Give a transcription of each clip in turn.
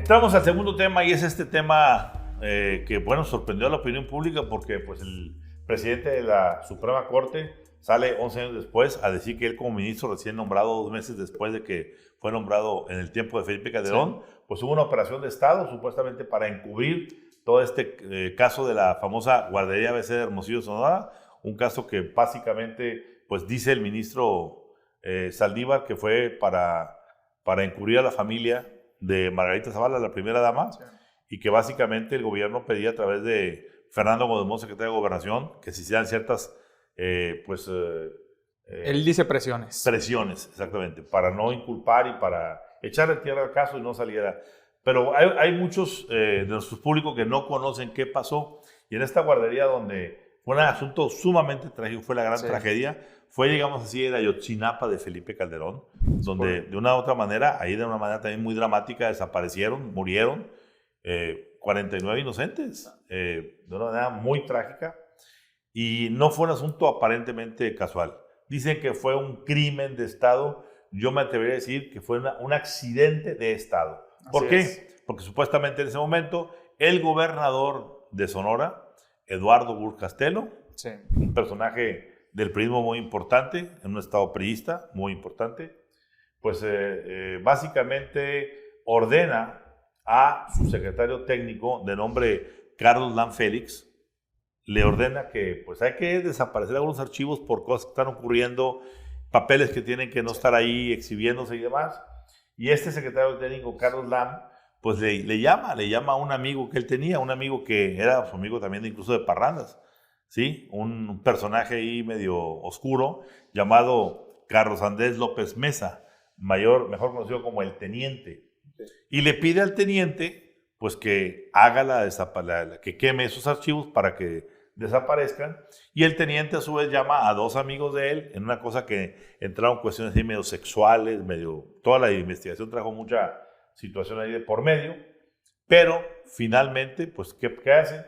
Entramos al segundo tema y es este tema que, bueno, sorprendió a la opinión pública porque pues, el presidente de la Suprema Corte sale 11 años después a decir que él como ministro recién nombrado 2 meses después de que fue nombrado en el tiempo de Felipe Calderón, sí, pues hubo una operación de Estado supuestamente para encubrir todo este caso de la famosa guardería ABC de Hermosillo, Sonora, un caso que básicamente pues dice el ministro Saldívar que fue para encubrir a la familia de Margarita Zavala, la primera dama, sí, y que básicamente el gobierno pedía a través de Fernando Godemón, secretario de Gobernación, que se hicieran ciertas, él dice presiones. Presiones, exactamente, para no inculpar y para echarle tierra al caso y no saliera. Pero hay muchos de nuestros públicos que no conocen qué pasó, y en esta guardería donde fue un asunto sumamente trágico, fue la gran tragedia, fue, digamos así, el Ayotzinapa de Felipe Calderón, donde de una u otra manera, ahí de una manera también muy dramática, desaparecieron, murieron 49 inocentes, de una manera muy trágica, y no fue un asunto aparentemente casual. Dicen que fue un crimen de Estado, yo me atrevería a decir que fue un accidente de Estado. ¿Por qué? Porque supuestamente en ese momento el gobernador de Sonora, Eduardo Burr Castelo, sí, un personaje del priismo muy importante, en un estado priista muy importante, pues básicamente ordena a su secretario técnico de nombre Carlos Lam Félix, le ordena que pues hay que desaparecer algunos archivos por cosas que están ocurriendo, papeles que tienen que no estar ahí exhibiéndose y demás. Y este secretario técnico, Carlos Lam, pues le llama a un amigo que él tenía, un amigo que era su amigo también incluso de parrandas, ¿sí? Un personaje ahí medio oscuro llamado Carlos Andrés López Mesa, mejor conocido como el Teniente. Y le pide al Teniente pues que haga que queme esos archivos para que desaparezcan, y el Teniente a su vez llama a 2 amigos de él en una cosa que entraron cuestiones ahí medio sexuales, toda la investigación trajo mucha situación ahí de por medio, pero finalmente pues ¿qué hacen?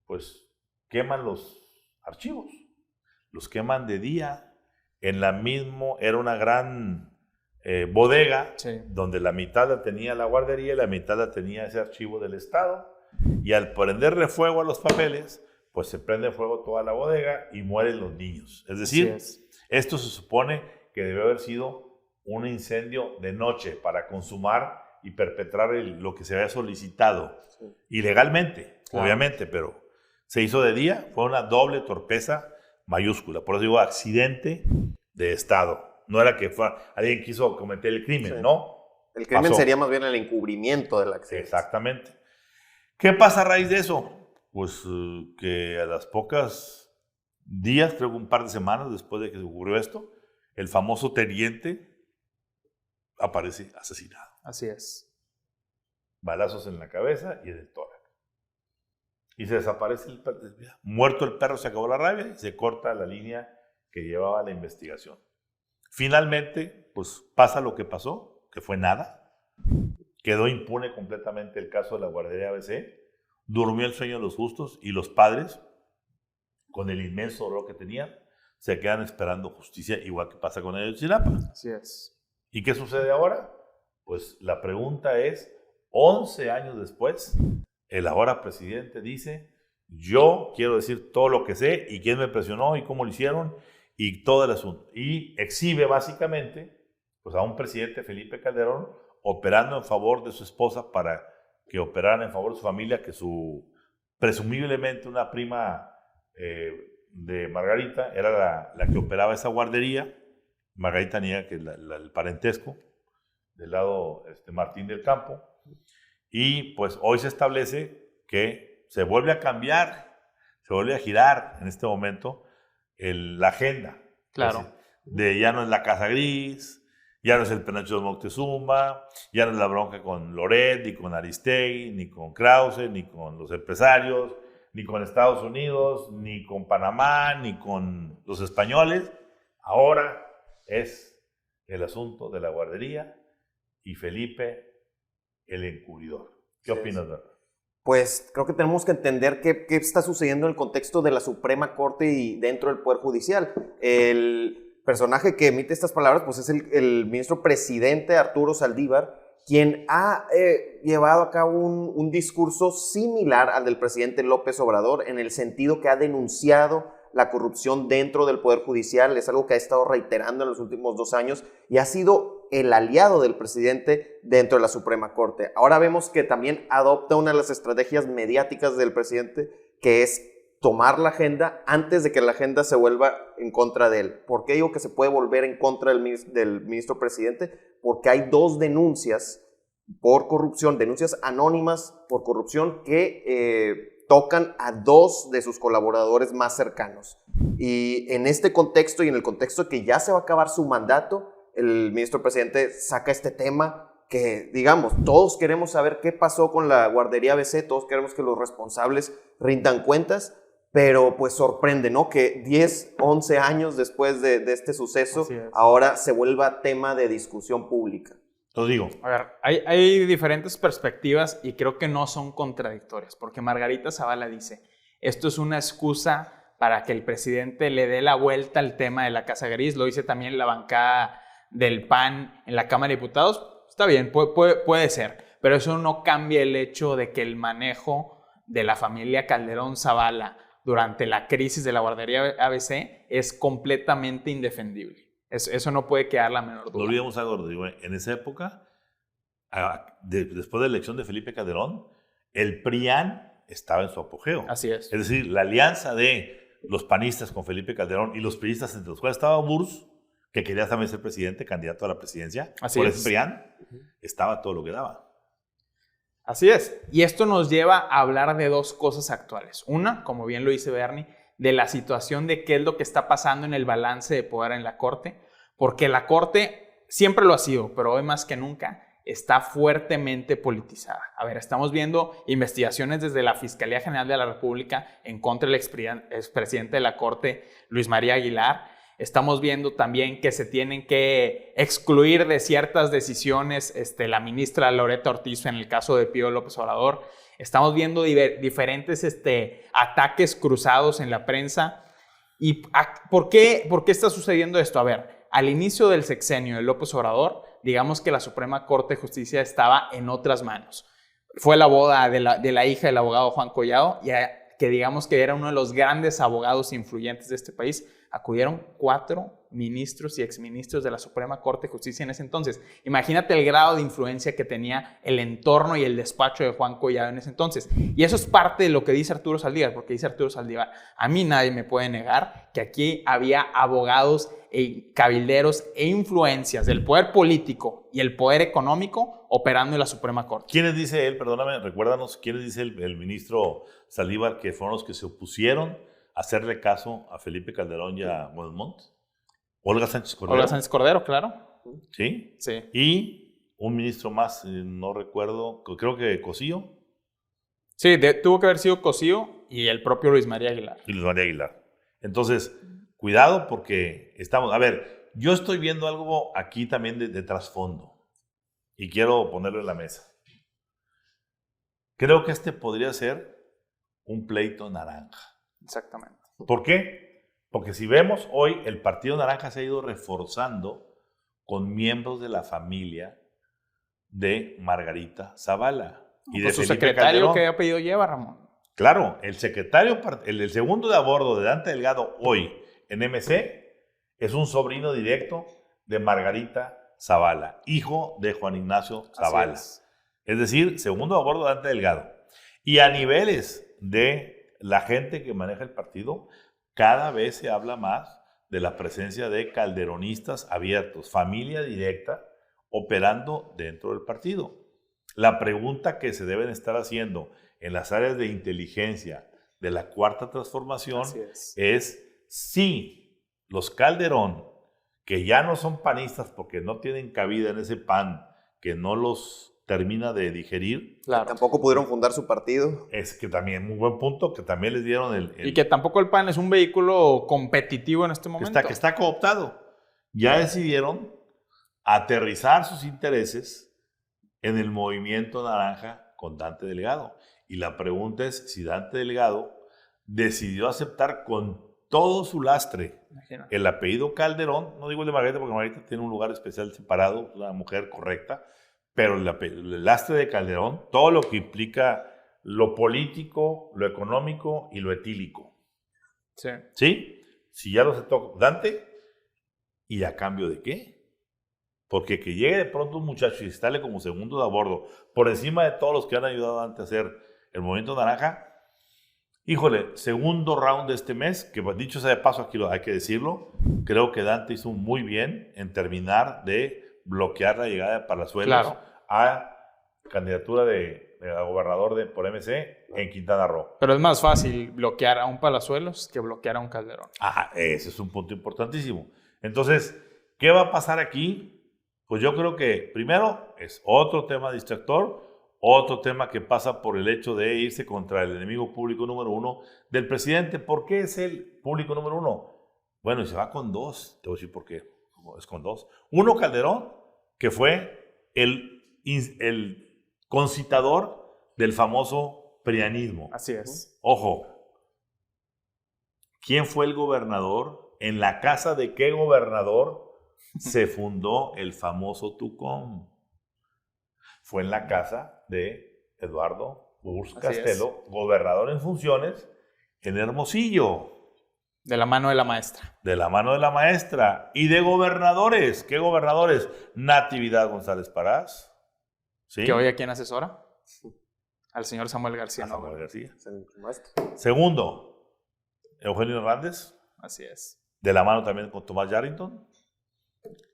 Pues queman los archivos, los queman de día, era una gran bodega, sí, donde la mitad la tenía la guardería y la mitad la tenía ese archivo del Estado, y al prenderle fuego a los papeles, pues se prende fuego toda la bodega y mueren los niños. Es decir, esto se supone que debe haber sido un incendio de noche para consumar y perpetrar lo que se había solicitado, sí, ilegalmente, claro, obviamente, pero se hizo de día, fue una doble torpeza mayúscula, por eso digo accidente de Estado. No era que alguien quiso cometer el crimen, sí, ¿no? El crimen sería más bien el encubrimiento del accidente. Exactamente. ¿Qué pasa a raíz de eso? Pues que a las pocas días, creo que un par de semanas después de que ocurrió esto, el famoso Teniente aparece asesinado. Así es. Balazos en la cabeza y en el tórax. Y se desaparece el perro. Muerto el perro, se acabó la rabia y se corta la línea que llevaba la investigación. Finalmente, pues pasa lo que pasó, que fue nada. Quedó impune completamente el caso de la guardería ABC. Durmió el sueño de los justos y los padres, con el inmenso dolor que tenían, se quedan esperando justicia, igual que pasa con el Ayotzinapa. Así es. ¿Y qué sucede ahora? Pues la pregunta es, 11 años después, el ahora presidente dice, yo quiero decir todo lo que sé y quién me presionó y cómo lo hicieron y todo el asunto. Y exhibe básicamente pues, a un presidente, Felipe Calderón, operando en favor de su esposa para que operaran en favor de su familia, que presumiblemente una prima de Margarita era la que operaba esa guardería. Margarita niega que el parentesco del lado Martín del Campo. Y pues hoy se establece que se vuelve a cambiar, se vuelve a girar en este momento la agenda. Claro. Ya no es la Casa Gris, ya no es el penacho de Moctezuma, ya no es la bronca con Loret, ni con Aristegui, ni con Krause, ni con los empresarios, ni con Estados Unidos, ni con Panamá, ni con los españoles. Ahora es el asunto de la guardería y Felipe el encubridor. ¿Qué opinas, Bernardo? Pues creo que tenemos que entender qué está sucediendo en el contexto de la Suprema Corte y dentro del Poder Judicial. El personaje que emite estas palabras pues es el ministro presidente Arturo Saldívar, quien ha llevado a cabo un discurso similar al del presidente López Obrador, en el sentido que ha denunciado la corrupción dentro del Poder Judicial. Es algo que ha estado reiterando en los últimos 2 años y ha sido el aliado del presidente dentro de la Suprema Corte. Ahora vemos que también adopta una de las estrategias mediáticas del presidente, que es tomar la agenda antes de que la agenda se vuelva en contra de él. ¿Por qué digo que se puede volver en contra del ministro presidente? Porque hay 2 denuncias por corrupción, denuncias anónimas por corrupción que tocan a 2 de sus colaboradores más cercanos. Y en este contexto y en el contexto que ya se va a acabar su mandato, el ministro presidente saca este tema que, digamos, todos queremos saber qué pasó con la guardería ABC, todos queremos que los responsables rindan cuentas, pero pues sorprende, ¿no? Que 10, 11 años después de este suceso, ahora se vuelva tema de discusión pública. Lo digo. A ver, hay diferentes perspectivas y creo que no son contradictorias, porque Margarita Zavala dice, esto es una excusa para que el presidente le dé la vuelta al tema de la Casa Gris. Lo dice también la bancada del PAN en la Cámara de Diputados. Está bien, puede ser, pero eso no cambia el hecho de que el manejo de la familia Calderón Zavala durante la crisis de la guardería ABC es completamente indefendible. Eso no puede quedar la menor duda. No olvidemos algo, Rodrigo. En esa época, después de la elección de Felipe Calderón, el PRIAN estaba en su apogeo. Así es. Es decir, la alianza de los panistas con Felipe Calderón y los priistas, entre los cuales estaba Burs, que quería también ser presidente, candidato a la presidencia. Así por es. ese PRIAN, estaba todo lo que daba. Así es. Y esto nos lleva a hablar de 2 cosas actuales. Una, como bien lo dice Bernie, de la situación de qué es lo que está pasando en el balance de poder en la Corte, porque la Corte siempre lo ha sido, pero hoy más que nunca está fuertemente politizada. A ver, estamos viendo investigaciones desde la Fiscalía General de la República en contra del expresidente de la Corte, Luis María Aguilar. Estamos viendo también que se tienen que excluir de ciertas decisiones la ministra Loretta Ortiz en el caso de Pío López Obrador. Estamos viendo diferentes ataques cruzados en la prensa. ¿Y por qué está sucediendo esto? A ver, al inicio del sexenio de López Obrador, digamos que la Suprema Corte de Justicia estaba en otras manos. Fue la boda de la hija del abogado Juan Collado, que digamos que era uno de los grandes abogados influyentes de este país. Acudieron 4 ministros y exministros de la Suprema Corte de Justicia en ese entonces. Imagínate el grado de influencia que tenía el entorno y el despacho de Juan Collado en ese entonces. Y eso es parte de lo que dice Arturo Saldívar, porque dice Arturo Saldívar, a mí nadie me puede negar que aquí había abogados, cabilderos e influencias del poder político y el poder económico operando en la Suprema Corte. ¿Quiénes dice él, perdóname, recuérdanos, quiénes dice el ministro Saldívar que fueron los que se opusieron a hacerle caso a Felipe Calderón y a Montt? Olga Sánchez Cordero. Olga Sánchez Cordero, claro. ¿Sí? Sí. Y un ministro más, no recuerdo, creo que Cosío. Sí, tuvo que haber sido Cosío y el propio Luis María Aguilar. Y Luis María Aguilar. Entonces, cuidado porque estamos... A ver, yo estoy viendo algo aquí también de trasfondo y quiero ponerlo en la mesa. Creo que este podría ser un pleito naranja. Exactamente. ¿Por qué? Porque si vemos hoy, el Partido Naranja se ha ido reforzando con miembros de la familia de Margarita Zavala y de su Felipe secretario Calderón. ¿Qué apellido lleva, Ramón? Claro, el secretario, el segundo de a bordo de Dante Delgado hoy en MC es un sobrino directo de Margarita Zavala, hijo de Juan Ignacio Zavala. Es decir, segundo a bordo de Dante Delgado. Y a niveles de la gente que maneja el partido, cada vez se habla más de la presencia de calderonistas abiertos, familia directa, operando dentro del partido. La pregunta que se deben estar haciendo en las áreas de inteligencia de la Cuarta Transformación es si los Calderón, que ya no son panistas porque no tienen cabida en ese PAN, que no los termina de digerir. Claro. Tampoco pudieron fundar su partido. Es que también, muy buen punto, que también les dieron Y que tampoco el PAN es un vehículo competitivo en este momento. Que está cooptado. Ya decidieron aterrizar sus intereses en el movimiento naranja con Dante Delgado. Y la pregunta es si Dante Delgado decidió aceptar con todo su lastre el apellido Calderón, no digo el de Margarita porque Margarita tiene un lugar especial separado, una mujer correcta, Pero el lastre de Calderón, todo lo que implica lo político, lo económico y lo etílico. Sí. ¿Sí? Si ya lo aceptó Dante, ¿y a cambio de qué? Porque que llegue de pronto un muchacho y estarle como segundo de a bordo, por encima de todos los que han ayudado antes a hacer el Movimiento Naranja, híjole, segundo round de este mes, que dicho sea de paso, aquí hay que decirlo, creo que Dante hizo muy bien en terminar de bloquear la llegada de Palazuelos a candidatura de gobernador por MC en Quintana Roo. Pero es más fácil bloquear a un Palazuelos que bloquear a un Calderón. Ajá, ese es un punto importantísimo. Entonces, ¿qué va a pasar aquí? Pues yo creo que primero es otro tema distractor, otro tema que pasa por el hecho de irse contra el enemigo público número uno del presidente. ¿Por qué es el público número uno? Bueno, y se va con dos. Te voy a decir por qué. Es con dos. Uno, Calderón, que fue el concitador del famoso prianismo. Así es. Ojo, ¿quién fue el gobernador? ¿En la casa de qué gobernador se fundó el famoso Tucón? Fue en la casa de Eduardo Urs Castelo, gobernador en funciones en Hermosillo. De la mano de la maestra. De la mano de la maestra. Y de gobernadores. ¿Qué gobernadores? Natividad González Parás. ¿Sí? ¿Que hoy a quién asesora? Al señor Samuel García. Samuel García. Maestro. Segundo, Eugenio Hernández. Así es. De la mano también con Tomás Yarrington.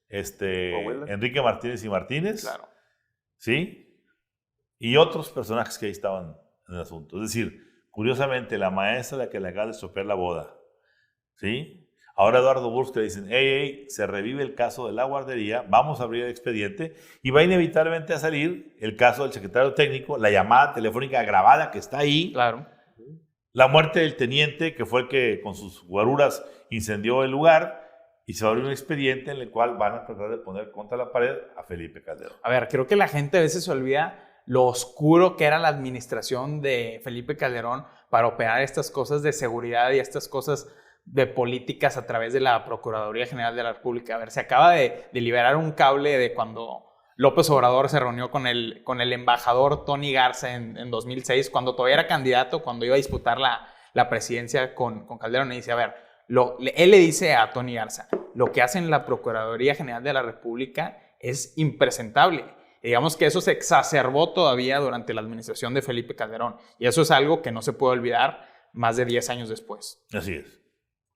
Enrique Martínez y Martínez. Claro. ¿Sí? Y otros personajes que ahí estaban en el asunto. Es decir, curiosamente, la maestra la que le acaba de estropear la boda. ¿Sí? Ahora Eduardo Bursch le dicen, hey, se revive el caso de la guardería, vamos a abrir el expediente y va inevitablemente a salir el caso del secretario técnico, la llamada telefónica grabada que está ahí. Claro. La muerte del teniente, que fue el que con sus guaruras incendió el lugar, y se va a abrir un expediente en el cual van a tratar de poner contra la pared a Felipe Calderón. A ver, creo que la gente a veces se olvida lo oscuro que era la administración de Felipe Calderón para operar estas cosas de seguridad y estas cosas de políticas a través de la Procuraduría General de la República. A ver, se acaba de liberar un cable de cuando López Obrador se reunió con el embajador Tony Garza en 2006, cuando todavía era candidato, cuando iba a disputar la presidencia con Calderón, y dice, a ver, él le dice a Tony Garza, lo que hace en la Procuraduría General de la República es impresentable. Y digamos que eso se exacerbó todavía durante la administración de Felipe Calderón. Y eso es algo que no se puede olvidar más de 10 años después. Así es.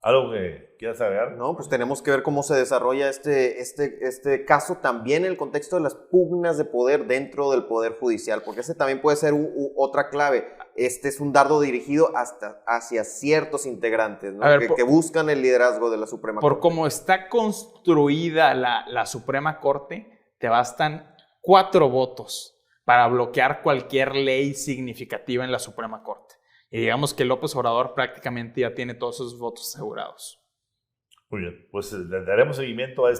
¿Algo que quieras agregar? No, pues tenemos que ver cómo se desarrolla este caso también en el contexto de las pugnas de poder dentro del Poder Judicial, porque ese también puede ser otra clave. Este es un dardo dirigido hacia ciertos integrantes, ¿no? Que buscan el liderazgo de la Suprema Corte. Por cómo está construida la Suprema Corte, te bastan 4 votos para bloquear cualquier ley significativa en la Suprema Corte. Y digamos que López Obrador prácticamente ya tiene todos esos votos asegurados. Muy bien, pues le daremos seguimiento a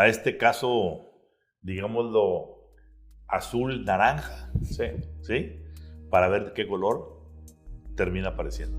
este caso, digámoslo, azul-naranja. Sí. ¿Sí? Para ver de qué color termina apareciendo.